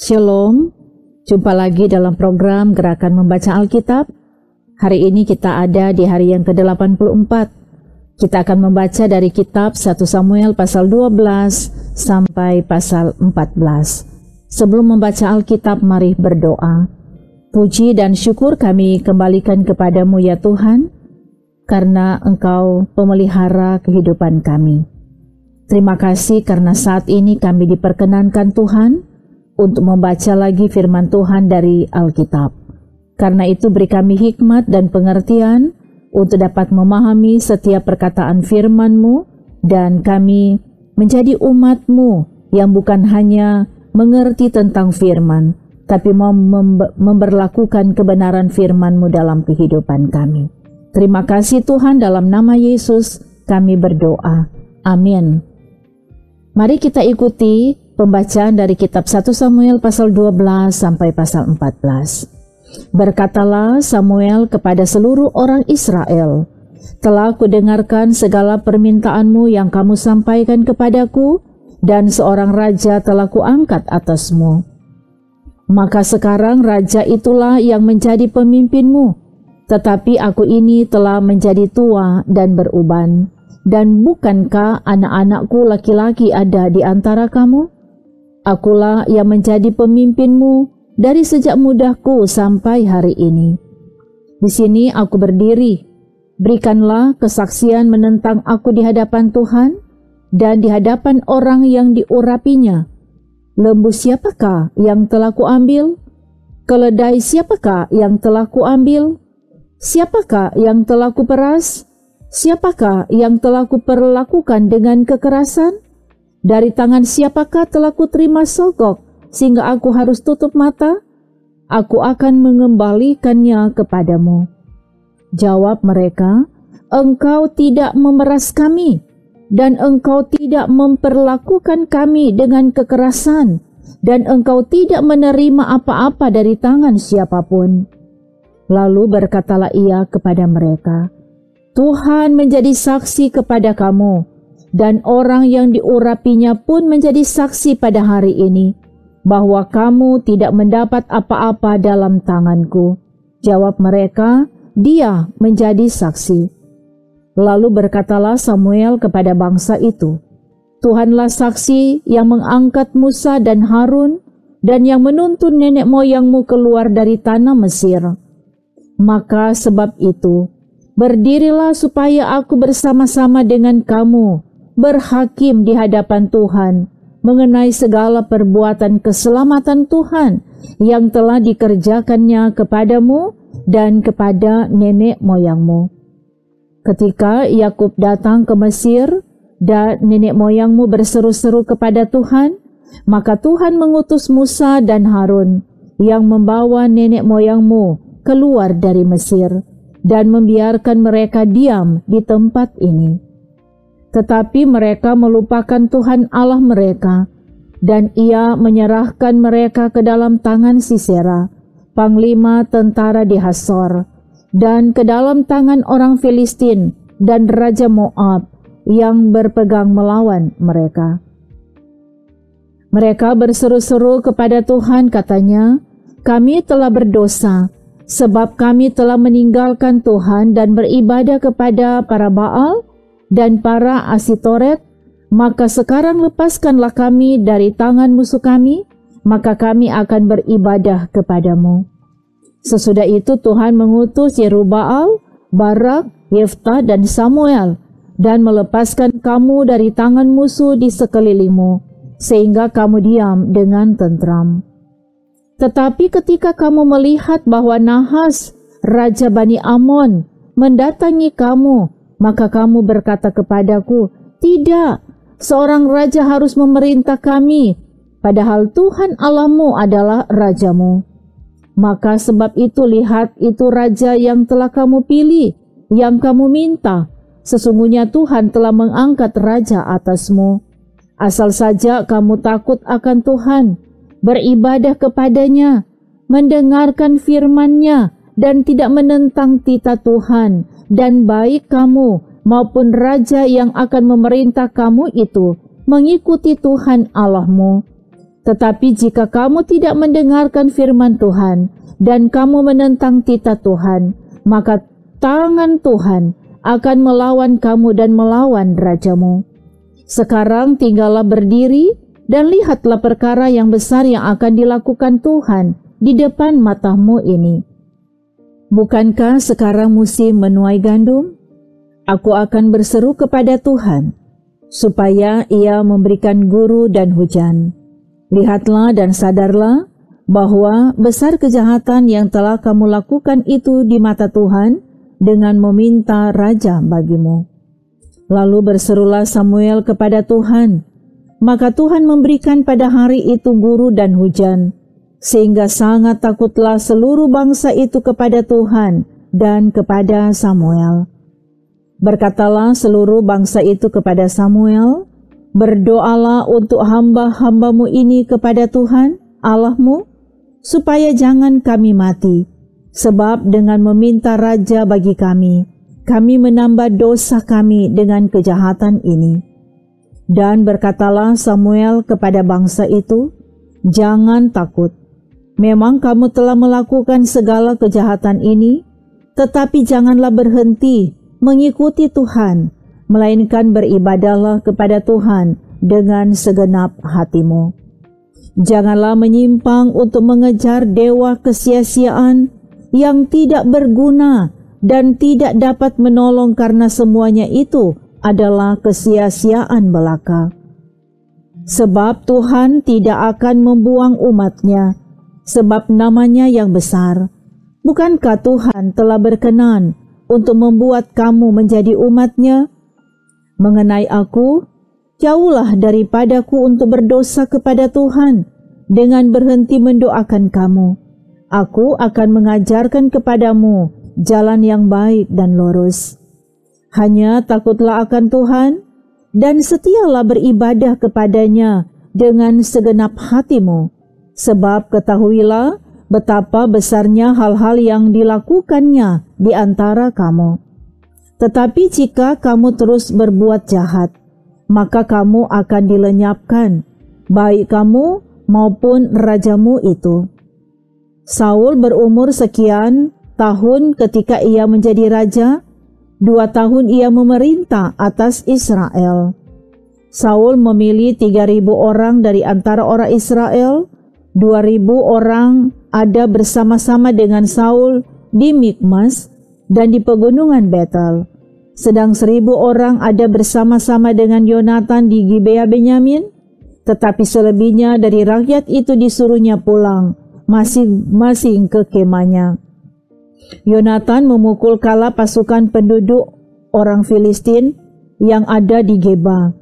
Shalom, jumpa lagi dalam program Gerakan Membaca Alkitab. Hari ini kita ada di hari yang ke-84. Kita akan membaca dari kitab 1 Samuel pasal 12 sampai pasal 14. Sebelum membaca Alkitab, mari berdoa. Puji dan syukur kami kembalikan kepadamu ya Tuhan, karena Engkau pemelihara kehidupan kami. Terima kasih karena saat ini kami diperkenankan Tuhan untuk membaca lagi firman Tuhan dari Alkitab. Karena itu beri kami hikmat dan pengertian untuk dapat memahami setiap perkataan firman-Mu, dan kami menjadi umat-Mu yang bukan hanya mengerti tentang firman, tapi mau memberlakukan kebenaran firman-Mu dalam kehidupan kami. Terima kasih Tuhan, dalam nama Yesus kami berdoa. Amin. Mari kita ikuti pembacaan dari kitab 1 Samuel pasal 12 sampai pasal 14. Berkatalah Samuel kepada seluruh orang Israel, "Telah kudengarkan segala permintaanmu yang kamu sampaikan kepadaku, dan seorang raja telah kuangkat atasmu. Maka sekarang raja itulah yang menjadi pemimpinmu, tetapi aku ini telah menjadi tua dan beruban. Dan bukankah anak-anakku laki-laki ada di antara kamu? Akulah yang menjadi pemimpinmu dari sejak mudahku sampai hari ini. Di sini aku berdiri. Berikanlah kesaksian menentang aku di hadapan Tuhan dan di hadapan orang yang diurapinya. Lembu siapakah yang telah kuambil? Keledai siapakah yang telah kuambil? Siapakah yang telah kuperas? Siapakah yang telah kuperlakukan dengan kekerasan? Dari tangan siapakah telah kuterima sogok sehingga aku harus tutup mata? Aku akan mengembalikannya kepadamu." Jawab mereka, "Engkau tidak memeras kami, dan engkau tidak memperlakukan kami dengan kekerasan, dan engkau tidak menerima apa-apa dari tangan siapapun." Lalu berkatalah ia kepada mereka, "Tuhan menjadi saksi kepada kamu, dan orang yang diurapinya pun menjadi saksi pada hari ini, bahwa kamu tidak mendapat apa-apa dalam tanganku." Jawab mereka, "Dia menjadi saksi." Lalu berkatalah Samuel kepada bangsa itu, "Tuhanlah saksi yang mengangkat Musa dan Harun, dan yang menuntun nenek moyangmu keluar dari tanah Mesir. Maka sebab itu, berdirilah supaya aku bersama-sama dengan kamu berhakim di hadapan Tuhan mengenai segala perbuatan keselamatan Tuhan yang telah dikerjakannya kepadamu dan kepada nenek moyangmu. Ketika Yakub datang ke Mesir dan nenek moyangmu berseru-seru kepada Tuhan, maka Tuhan mengutus Musa dan Harun yang membawa nenek moyangmu keluar dari Mesir dan membiarkan mereka diam di tempat ini. Tetapi mereka melupakan Tuhan Allah mereka, dan Ia menyerahkan mereka ke dalam tangan Sisera, panglima tentara di Hasor, dan ke dalam tangan orang Filistin dan Raja Moab yang berpegang melawan mereka. Mereka berseru-seru kepada Tuhan, katanya, "Kami telah berdosa, sebab kami telah meninggalkan Tuhan dan beribadah kepada para Baal dan para Asitoret. Maka sekarang lepaskanlah kami dari tangan musuh kami, maka kami akan beribadah kepadamu." Sesudah itu Tuhan mengutus Yerubbaal, Barak, Yeftah, dan Samuel, dan melepaskan kamu dari tangan musuh di sekelilingmu, sehingga kamu diam dengan tentram. Tetapi ketika kamu melihat bahwa Nahas, Raja Bani Amon, mendatangi kamu, maka kamu berkata kepadaku, "Tidak, seorang raja harus memerintah kami, padahal Tuhan Allahmu adalah rajamu." Maka sebab itu lihat, itu raja yang telah kamu pilih, yang kamu minta. Sesungguhnya Tuhan telah mengangkat raja atasmu. Asal saja kamu takut akan Tuhan, beribadah kepadanya, mendengarkan firman-Nya, dan tidak menentang titah Tuhan, dan baik kamu maupun raja yang akan memerintah kamu itu mengikuti Tuhan Allahmu. Tetapi jika kamu tidak mendengarkan firman Tuhan dan kamu menentang titah Tuhan, maka tangan Tuhan akan melawan kamu dan melawan rajamu. Sekarang tinggallah berdiri dan lihatlah perkara yang besar yang akan dilakukan Tuhan di depan matamu ini. Bukankah sekarang musim menuai gandum? Aku akan berseru kepada Tuhan, supaya Ia memberikan guru dan hujan. Lihatlah dan sadarlah bahwa besar kejahatan yang telah kamu lakukan itu di mata Tuhan dengan meminta raja bagimu. Lalu berserulah Samuel kepada Tuhan, maka Tuhan memberikan pada hari itu guru dan hujan, sehingga sangat takutlah seluruh bangsa itu kepada Tuhan dan kepada Samuel. Berkatalah seluruh bangsa itu kepada Samuel, "Berdoalah untuk hamba-hambamu ini kepada Tuhan, Allahmu, supaya jangan kami mati, sebab dengan meminta raja bagi kami menambah dosa kami dengan kejahatan ini." Dan berkatalah Samuel kepada bangsa itu, "Jangan takut, memang kamu telah melakukan segala kejahatan ini, tetapi janganlah berhenti mengikuti Tuhan, melainkan beribadahlah kepada Tuhan dengan segenap hatimu. Janganlah menyimpang untuk mengejar dewa kesia-siaan yang tidak berguna dan tidak dapat menolong, karena semuanya itu adalah kesia-siaan belaka. Sebab Tuhan tidak akan membuang umat-Nya, sebab namanya yang besar. Bukankah Tuhan telah berkenan untuk membuat kamu menjadi umat-Nya? Mengenai aku, jauhlah daripadaku untuk berdosa kepada Tuhan dengan berhenti mendoakan kamu. Aku akan mengajarkan kepadamu jalan yang baik dan lurus. Hanya takutlah akan Tuhan dan setialah beribadah kepada-Nya dengan segenap hatimu, sebab ketahuilah betapa besarnya hal-hal yang dilakukannya di antara kamu. Tetapi jika kamu terus berbuat jahat, maka kamu akan dilenyapkan, baik kamu maupun rajamu itu." Saul berumur sekian tahun ketika ia menjadi raja. 2 tahun ia memerintah atas Israel. Saul memilih 3.000 orang dari antara orang Israel. 2.000 orang ada bersama-sama dengan Saul di Mikmas dan di pegunungan Betel, sedang 1.000 orang ada bersama-sama dengan Yonatan di Gibea Benyamin. Tetapi selebihnya dari rakyat itu disuruhnya pulang masing-masing ke kemahnya. Yonatan memukul kala pasukan penduduk orang Filistin yang ada di Geba,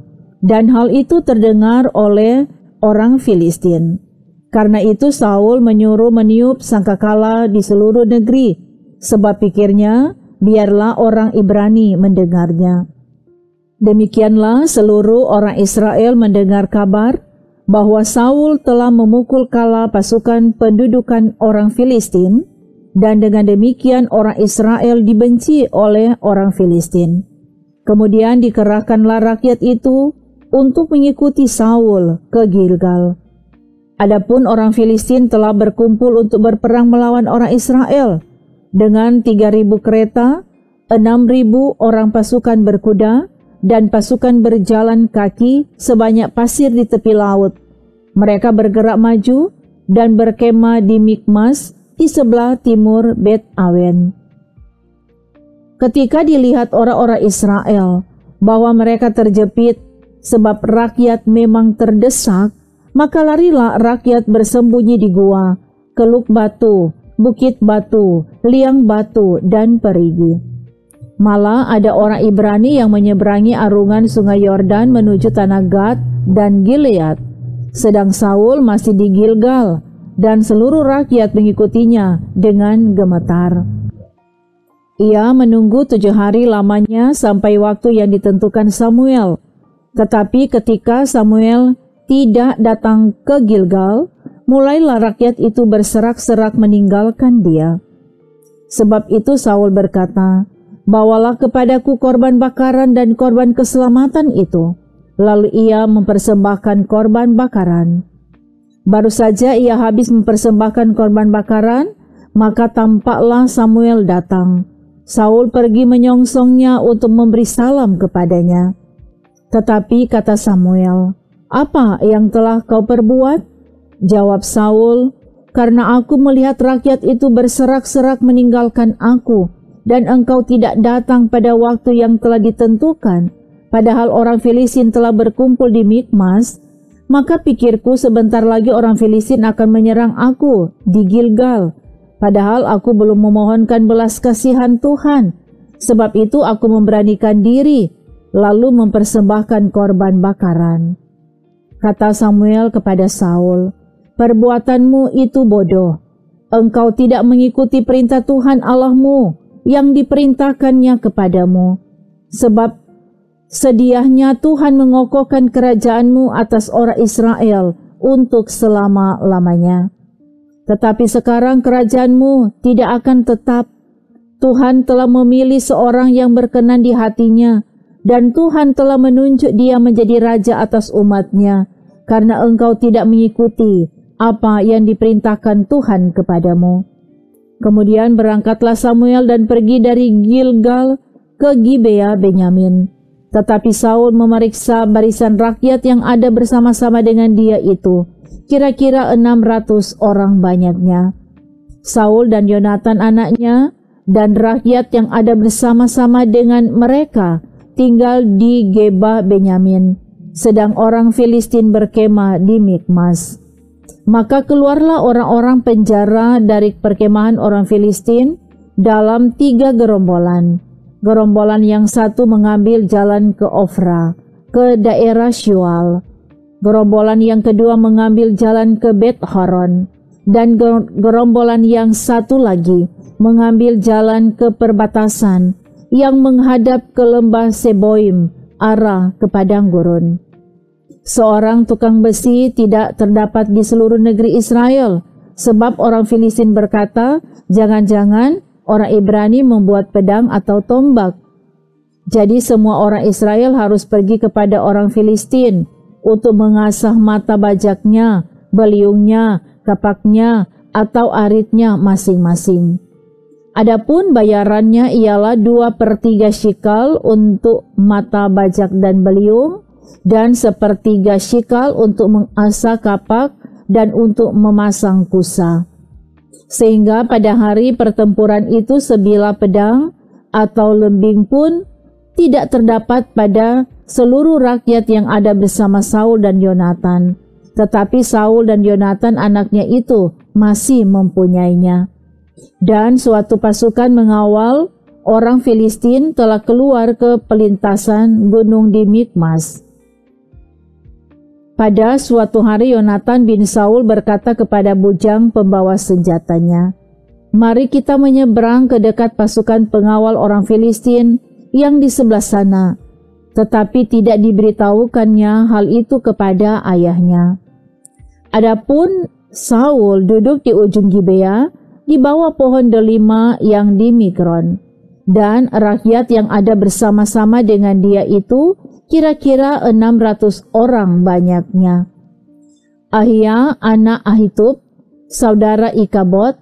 dan hal itu terdengar oleh orang Filistin. Karena itu Saul menyuruh meniup sangkakala di seluruh negeri, sebab pikirnya, biarlah orang Ibrani mendengarnya. Demikianlah seluruh orang Israel mendengar kabar bahwa Saul telah memukul kala pasukan pendudukan orang Filistin, dan dengan demikian orang Israel dibenci oleh orang Filistin. Kemudian dikerahkanlah rakyat itu untuk mengikuti Saul ke Gilgal. Adapun orang Filistin telah berkumpul untuk berperang melawan orang Israel dengan 3.000 kereta, 6.000 orang pasukan berkuda, dan pasukan berjalan kaki sebanyak pasir di tepi laut. Mereka bergerak maju dan berkemah di Mikmas di sebelah timur Bet Awen. Ketika dilihat orang-orang Israel bahwa mereka terjepit sebab rakyat memang terdesak, maka larilah rakyat bersembunyi di gua, keluk batu, bukit batu, liang batu, dan perigi. Malah ada orang Ibrani yang menyeberangi arungan sungai Yordan menuju tanah Gad dan Gilead, sedang Saul masih di Gilgal, dan seluruh rakyat mengikutinya dengan gemetar. Ia menunggu 7 hari lamanya sampai waktu yang ditentukan Samuel. Tetapi ketika Samuel tidak datang ke Gilgal, mulailah rakyat itu berserak-serak meninggalkan dia. Sebab itu Saul berkata, "Bawalah kepadaku korban bakaran dan korban keselamatan itu." Lalu ia mempersembahkan korban bakaran. Baru saja ia habis mempersembahkan korban bakaran, maka tampaklah Samuel datang. Saul pergi menyongsongnya untuk memberi salam kepadanya. Tetapi kata Samuel, "Apa yang telah kau perbuat?" Jawab Saul, "Karena aku melihat rakyat itu berserak-serak meninggalkan aku, dan engkau tidak datang pada waktu yang telah ditentukan, padahal orang Filistin telah berkumpul di Mikmas, maka pikirku sebentar lagi orang Filistin akan menyerang aku di Gilgal, padahal aku belum memohonkan belas kasihan Tuhan. Sebab itu aku memberanikan diri, lalu mempersembahkan korban bakaran." Kata Samuel kepada Saul, "Perbuatanmu itu bodoh. Engkau tidak mengikuti perintah Tuhan Allahmu yang diperintahkannya kepadamu. Sebab sedianya Tuhan mengokohkan kerajaanmu atas orang Israel untuk selama-lamanya. Tetapi sekarang kerajaanmu tidak akan tetap. Tuhan telah memilih seorang yang berkenan di hatinya, dan Tuhan telah menunjuk dia menjadi raja atas umatnya, karena engkau tidak mengikuti apa yang diperintahkan Tuhan kepadamu." Kemudian berangkatlah Samuel dan pergi dari Gilgal ke Gibea Benyamin. Tetapi Saul memeriksa barisan rakyat yang ada bersama-sama dengan dia itu, kira-kira 600 orang banyaknya. Saul dan Yonatan anaknya dan rakyat yang ada bersama-sama dengan mereka tinggal di Geba Benyamin, sedang orang Filistin berkemah di Mikmas. Maka keluarlah orang-orang penjara dari perkemahan orang Filistin dalam 3 gerombolan. Gerombolan yang satu mengambil jalan ke Ofra, ke daerah Syual. Gerombolan yang kedua mengambil jalan ke Bet Horon, dan gerombolan yang satu lagi mengambil jalan ke perbatasan yang menghadap ke lembah Seboim, arah ke padang gurun. Seorang tukang besi tidak terdapat di seluruh negeri Israel, sebab orang Filistin berkata, "Jangan-jangan orang Ibrani membuat pedang atau tombak." Jadi semua orang Israel harus pergi kepada orang Filistin untuk mengasah mata bajaknya, beliungnya, kapaknya, atau aritnya masing-masing. Adapun bayarannya ialah 2/3 shikal untuk mata bajak dan beliung, dan 1/3 shikal untuk mengasah kapak dan untuk memasang kusa. Sehingga pada hari pertempuran itu sebilah pedang atau lembing pun tidak terdapat pada seluruh rakyat yang ada bersama Saul dan Yonatan. Tetapi Saul dan Yonatan anaknya itu masih mempunyainya. Dan suatu pasukan mengawal orang Filistin telah keluar ke pelintasan gunung di Mikmas. Pada suatu hari Yonatan bin Saul berkata kepada bujang pembawa senjatanya, "Mari kita menyeberang ke dekat pasukan pengawal orang Filistin yang di sebelah sana." Tetapi tidak diberitahukannya hal itu kepada ayahnya. Adapun Saul duduk di ujung Gibea di bawah pohon delima yang di Migron, dan rakyat yang ada bersama-sama dengan dia itu kira-kira 600 orang banyaknya. Ahia anak Ahitub, saudara Ikabod,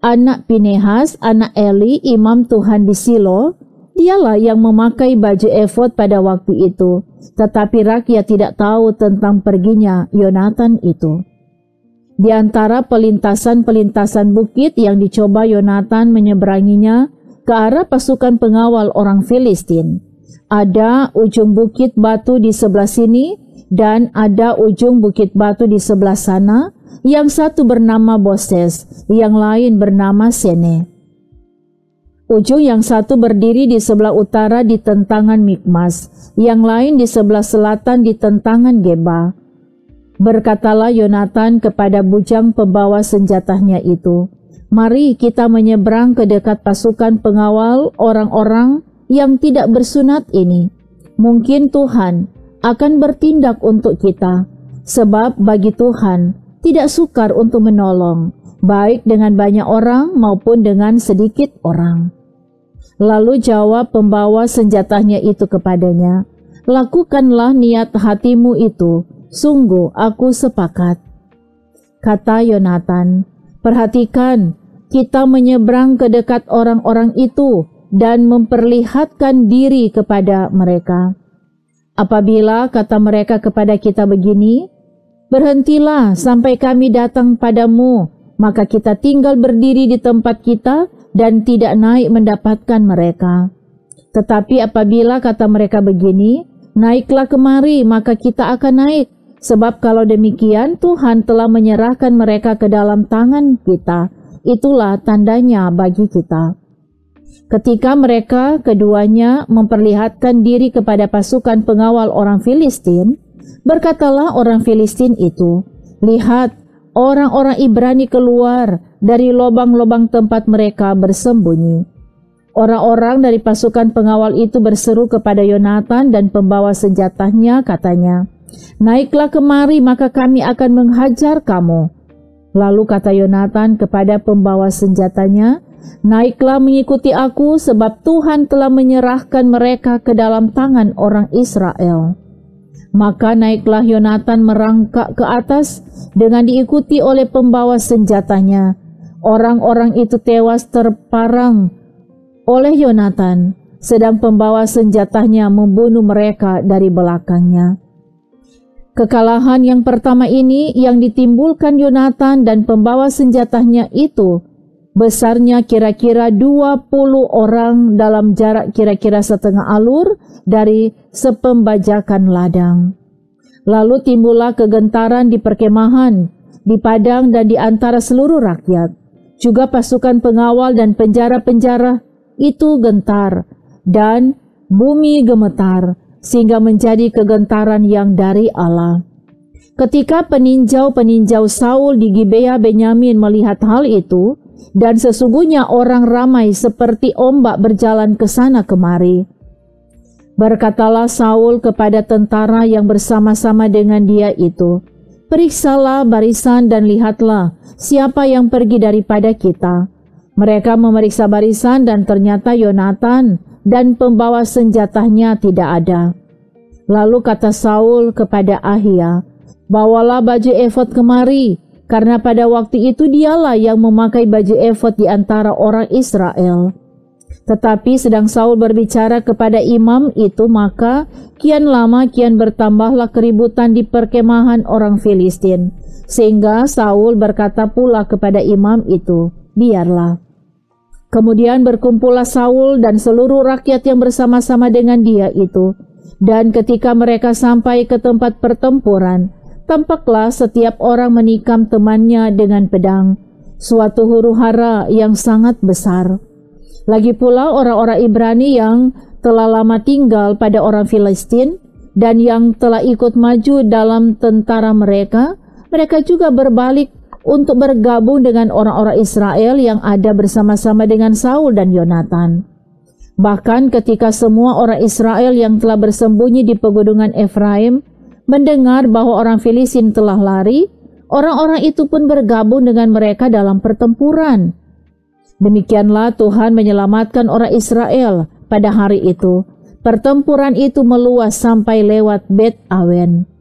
anak Pinehas, anak Eli, imam Tuhan di Silo, dialah yang memakai baju efod pada waktu itu, tetapi rakyat tidak tahu tentang perginya Yonatan itu. Di antara pelintasan-pelintasan bukit yang dicoba Yonatan menyeberanginya ke arah pasukan pengawal orang Filistin, ada ujung bukit batu di sebelah sini dan ada ujung bukit batu di sebelah sana, yang satu bernama Boses, yang lain bernama Sene. Ujung yang satu berdiri di sebelah utara di tentangan Mikmas, yang lain di sebelah selatan di tentangan Geba. Berkatalah Yonatan kepada bujang pembawa senjatanya itu, "Mari kita menyeberang ke dekat pasukan pengawal orang-orang yang tidak bersunat ini. Mungkin Tuhan akan bertindak untuk kita, sebab bagi Tuhan tidak sukar untuk menolong, baik dengan banyak orang maupun dengan sedikit orang." Lalu jawab pembawa senjatanya itu kepadanya, "Lakukanlah niat hatimu itu, sungguh aku sepakat." Kata Yonatan, "Perhatikan, kita menyeberang ke dekat orang-orang itu dan memperlihatkan diri kepada mereka. Apabila kata mereka kepada kita begini, 'Berhentilah sampai kami datang padamu,' maka kita tinggal berdiri di tempat kita dan tidak naik mendapatkan mereka. Tetapi apabila kata mereka begini, 'Naiklah kemari,' maka kita akan naik. Sebab kalau demikian Tuhan telah menyerahkan mereka ke dalam tangan kita. Itulah tandanya bagi kita." Ketika mereka keduanya memperlihatkan diri kepada pasukan pengawal orang Filistin, berkatalah orang Filistin itu, "Lihat, orang-orang Ibrani keluar dari lobang-lobang tempat mereka bersembunyi." Orang-orang dari pasukan pengawal itu berseru kepada Yonatan dan pembawa senjatanya, katanya, "Naiklah kemari, maka kami akan menghajar kamu." Lalu kata Yonatan kepada pembawa senjatanya, "Naiklah mengikuti aku, sebab Tuhan telah menyerahkan mereka ke dalam tangan orang Israel." Maka naiklah Yonatan merangkak ke atas dengan diikuti oleh pembawa senjatanya. Orang-orang itu tewas terparang oleh Yonatan, sedang pembawa senjatanya membunuh mereka dari belakangnya. Kekalahan yang pertama ini yang ditimbulkan Yonatan dan pembawa senjatanya itu besarnya kira-kira 20 orang dalam jarak kira-kira setengah alur dari sepembajakan ladang. Lalu timbullah kegentaran di perkemahan, di padang dan di antara seluruh rakyat. Juga pasukan pengawal dan penjara-penjara itu gentar dan bumi gemetar, sehingga menjadi kegentaran yang dari Allah. Ketika peninjau-peninjau Saul di Gibea Benyamin melihat hal itu, dan sesungguhnya orang ramai seperti ombak berjalan ke sana kemari, berkatalah Saul kepada tentara yang bersama-sama dengan dia itu, "Periksalah barisan dan lihatlah siapa yang pergi daripada kita." Mereka memeriksa barisan dan ternyata Yonatan dan pembawa senjatanya tidak ada. Lalu kata Saul kepada Ahia, "Bawalah baju efod kemari," karena pada waktu itu dialah yang memakai baju efod di antara orang Israel. Tetapi sedang Saul berbicara kepada imam itu, maka kian lama kian bertambahlah keributan di perkemahan orang Filistin, sehingga Saul berkata pula kepada imam itu, "Biarlah." Kemudian berkumpullah Saul dan seluruh rakyat yang bersama-sama dengan dia itu, dan ketika mereka sampai ke tempat pertempuran, tampaklah setiap orang menikam temannya dengan pedang, suatu huru-hara yang sangat besar. Lagi pula orang-orang Ibrani yang telah lama tinggal pada orang Filistin dan yang telah ikut maju dalam tentara mereka, mereka juga berbalik untuk bergabung dengan orang-orang Israel yang ada bersama-sama dengan Saul dan Yonatan. Bahkan ketika semua orang Israel yang telah bersembunyi di pegunungan Efraim mendengar bahwa orang Filistin telah lari, orang-orang itu pun bergabung dengan mereka dalam pertempuran. Demikianlah Tuhan menyelamatkan orang Israel pada hari itu. Pertempuran itu meluas sampai lewat Bet Awen.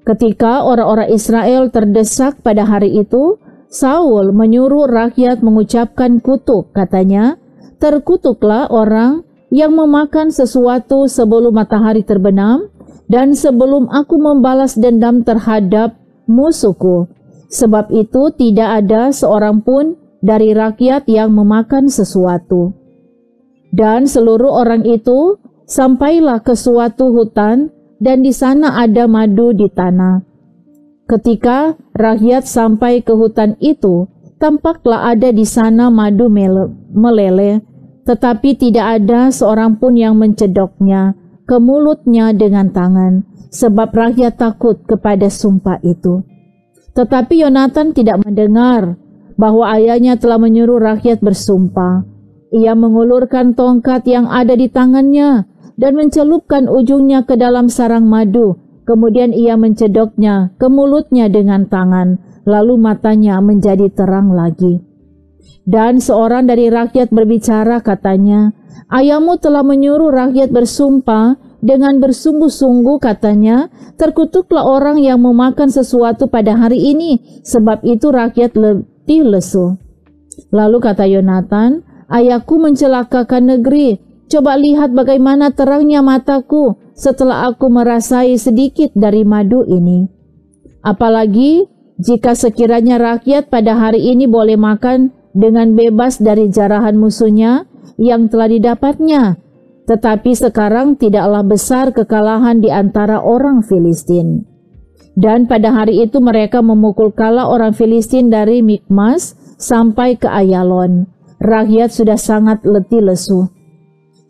Ketika orang-orang Israel terdesak pada hari itu, Saul menyuruh rakyat mengucapkan kutuk, katanya, "Terkutuklah orang yang memakan sesuatu sebelum matahari terbenam dan sebelum aku membalas dendam terhadap musuhku. Sebab itu tidak ada seorang pun dari rakyat yang memakan sesuatu." Dan seluruh orang itu sampailah ke suatu hutan, dan di sana ada madu di tanah. Ketika rakyat sampai ke hutan itu, tampaklah ada di sana madu meleleh, tetapi tidak ada seorang pun yang mencedoknya ke mulutnya dengan tangan, sebab rakyat takut kepada sumpah itu. Tetapi Yonatan tidak mendengar bahwa ayahnya telah menyuruh rakyat bersumpah. Ia mengulurkan tongkat yang ada di tangannya dan mencelupkan ujungnya ke dalam sarang madu. Kemudian ia mencedoknya ke mulutnya dengan tangan, lalu matanya menjadi terang lagi. Dan seorang dari rakyat berbicara, katanya, "Ayahmu telah menyuruh rakyat bersumpah dengan bersungguh-sungguh katanya, terkutuklah orang yang memakan sesuatu pada hari ini, sebab itu rakyat letih lesu. Lalu kata Yonatan, ayahku mencelakakan negeri. Coba lihat bagaimana terangnya mataku setelah aku merasai sedikit dari madu ini. Apalagi jika sekiranya rakyat pada hari ini boleh makan dengan bebas dari jarahan musuhnya yang telah didapatnya. Tetapi sekarang tidaklah besar kekalahan di antara orang Filistin. Dan pada hari itu mereka memukul kala orang Filistin dari Mikmas sampai ke Ayalon. Rakyat sudah sangat letih lesu.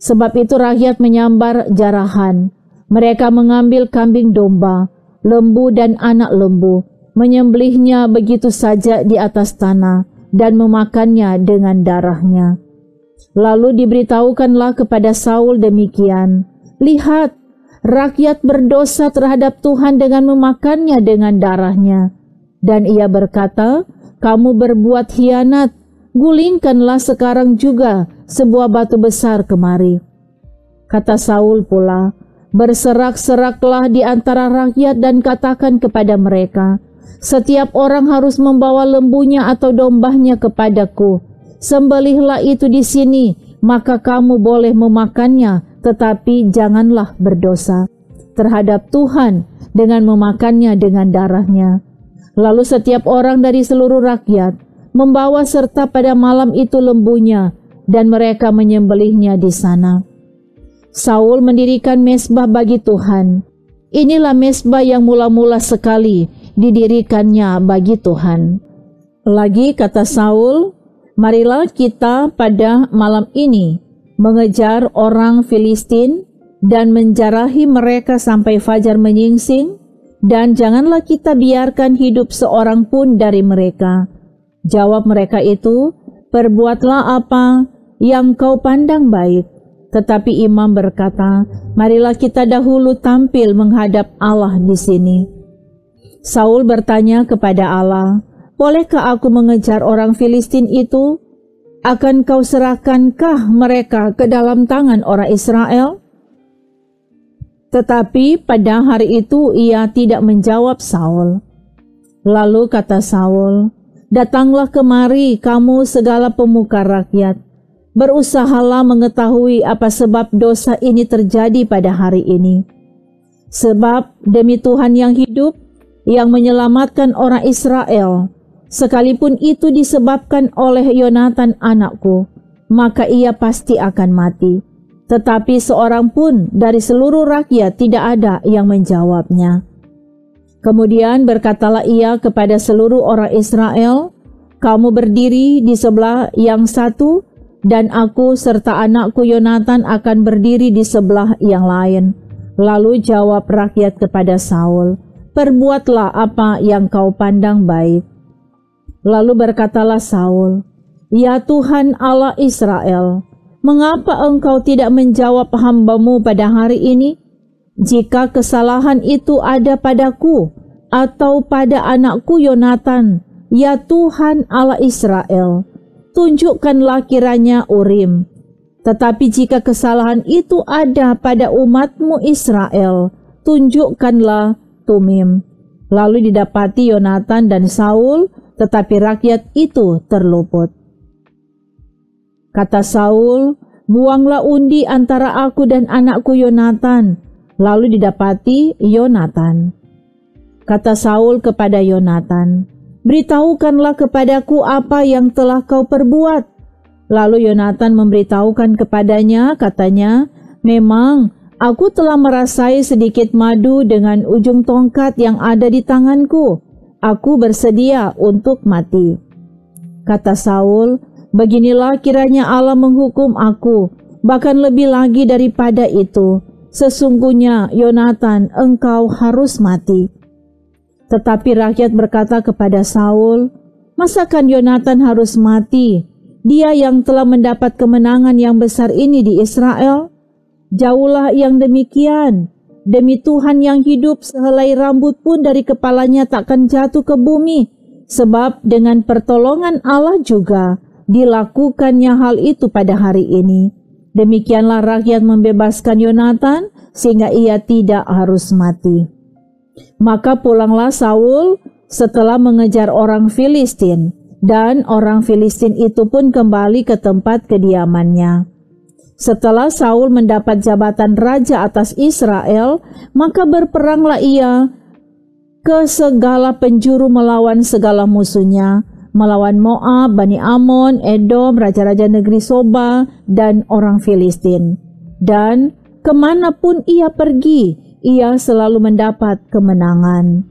Sebab itu rakyat menyambar jarahan. Mereka mengambil kambing domba, lembu dan anak lembu, menyembelihnya begitu saja di atas tanah dan memakannya dengan darahnya. Lalu diberitahukanlah kepada Saul demikian, lihat, rakyat berdosa terhadap Tuhan dengan memakannya dengan darahnya. Dan ia berkata, kamu berbuat hianat, gulingkanlah sekarang juga sebuah batu besar kemari. Kata Saul pula, berserak-seraklah di antara rakyat dan katakan kepada mereka, setiap orang harus membawa lembunya atau dombanya kepadaku. Sembelihlah itu di sini, maka kamu boleh memakannya, tetapi janganlah berdosa terhadap Tuhan dengan memakannya dengan darahnya. Lalu setiap orang dari seluruh rakyat membawa serta pada malam itu lembunya, dan mereka menyembelihnya di sana. Saul mendirikan mezbah bagi Tuhan. Inilah mezbah yang mula-mula sekali didirikannya bagi Tuhan. Lagi kata Saul, marilah kita pada malam ini mengejar orang Filistin dan menjarahi mereka sampai fajar menyingsing, dan janganlah kita biarkan hidup seorang pun dari mereka. Jawab mereka itu, perbuatlah apa yang kau pandang baik. Tetapi imam berkata, marilah kita dahulu tampil menghadap Allah di sini. Saul bertanya kepada Allah, bolehkah aku mengejar orang Filistin itu? Akan kau serahkankah mereka ke dalam tangan orang Israel? Tetapi pada hari itu ia tidak menjawab Saul. Lalu kata Saul, datanglah kemari kamu segala pemuka rakyat. Berusahalah mengetahui apa sebab dosa ini terjadi pada hari ini. Sebab demi Tuhan yang hidup, yang menyelamatkan orang Israel, sekalipun itu disebabkan oleh Yonatan anakku, maka ia pasti akan mati. Tetapi seorang pun dari seluruh rakyat tidak ada yang menjawabnya. Kemudian berkatalah ia kepada seluruh orang Israel, kamu berdiri di sebelah yang satu, dan aku serta anakku Yonatan akan berdiri di sebelah yang lain. Lalu jawab rakyat kepada Saul, perbuatlah apa yang kau pandang baik. Lalu berkatalah Saul, ya Tuhan Allah Israel, mengapa engkau tidak menjawab hamba-Mu pada hari ini? Jika kesalahan itu ada padaku atau pada anakku Yonatan, ya Tuhan Allah Israel, tunjukkanlah kiranya Urim. Tetapi jika kesalahan itu ada pada umat-Mu Israel, tunjukkanlah Tumim. Lalu didapati Yonatan dan Saul, tetapi rakyat itu terluput. Kata Saul, buanglah undi antara aku dan anakku Yonatan. Lalu didapati Yonatan. Kata Saul kepada Yonatan, beritahukanlah kepadaku apa yang telah kau perbuat. Lalu Yonatan memberitahukan kepadanya, katanya, memang aku telah merasai sedikit madu dengan ujung tongkat yang ada di tanganku. Aku bersedia untuk mati. Kata Saul, beginilah kiranya Allah menghukum aku, bahkan lebih lagi daripada itu. Sesungguhnya Yonatan, engkau harus mati. Tetapi rakyat berkata kepada Saul, masakan Yonatan harus mati? Dia yang telah mendapat kemenangan yang besar ini di Israel? Jauhlah yang demikian. Demi Tuhan yang hidup, sehelai rambut pun dari kepalanya takkan jatuh ke bumi. Sebab dengan pertolongan Allah juga dilakukannya hal itu pada hari ini. Demikianlah rakyat membebaskan Yonatan sehingga ia tidak harus mati. Maka pulanglah Saul setelah mengejar orang Filistin, dan orang Filistin itu pun kembali ke tempat kediamannya. Setelah Saul mendapat jabatan raja atas Israel, maka berperanglah ia ke segala penjuru melawan segala musuhnya, melawan Moab, Bani Amon, Edom, raja-raja negeri Soba, dan orang Filistin. Dan kemanapun ia pergi, ia selalu mendapat kemenangan.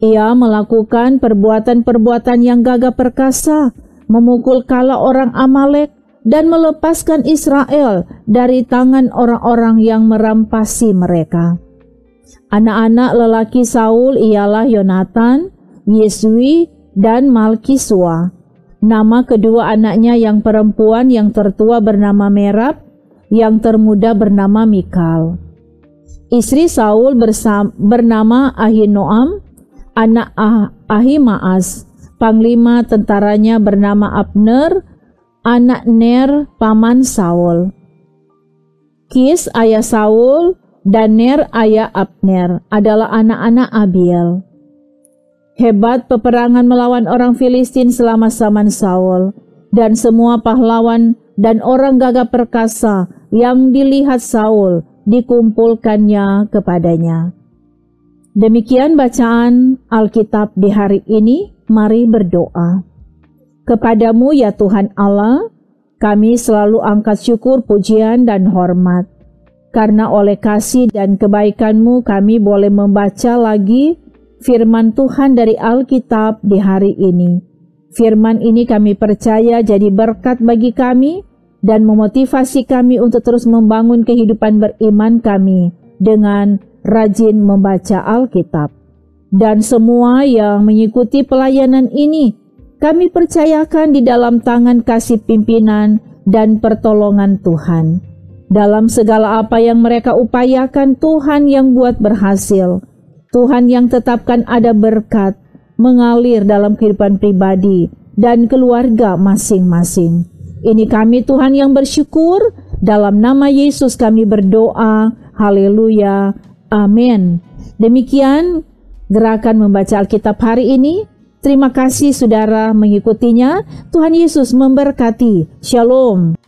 Ia melakukan perbuatan-perbuatan yang gagah perkasa, memukul kala orang Amalek, dan melepaskan Israel dari tangan orang-orang yang merampasi mereka. Anak-anak lelaki Saul ialah Yonatan, Yeswi, dan Malkisua. Nama kedua anaknya yang perempuan yang tertua bernama Merab, yang termuda bernama Mikal. Istri Saul bernama Ahinoam, anak Ahimaas. Panglima tentaranya bernama Abner, anak Ner, paman Saul. Kis ayah Saul dan Ner ayah Abner adalah anak-anak Abiel. Hebat peperangan melawan orang Filistin selama zaman Saul, dan semua pahlawan dan orang gagah perkasa yang dilihat Saul dikumpulkannya kepadanya. Demikian bacaan Alkitab di hari ini. Mari berdoa. Kepadamu ya Tuhan Allah, kami selalu angkat syukur, pujian, dan hormat. Karena oleh kasih dan kebaikan-Mu kami boleh membaca lagi firman Tuhan dari Alkitab di hari ini. Firman ini kami percaya jadi berkat bagi kami dan memotivasi kami untuk terus membangun kehidupan beriman kami dengan rajin membaca Alkitab. Dan semua yang mengikuti pelayanan ini, kami percayakan di dalam tangan kasih pimpinan dan pertolongan Tuhan. Dalam segala apa yang mereka upayakan, Tuhan yang buat berhasil. Tuhan yang tetapkan ada berkat mengalir dalam kehidupan pribadi dan keluarga masing-masing. Ini kami Tuhan yang bersyukur, dalam nama Yesus kami berdoa. Haleluya. Amin. Demikian gerakan membaca Alkitab hari ini. Terima kasih saudara mengikutinya. Tuhan Yesus memberkati. Shalom.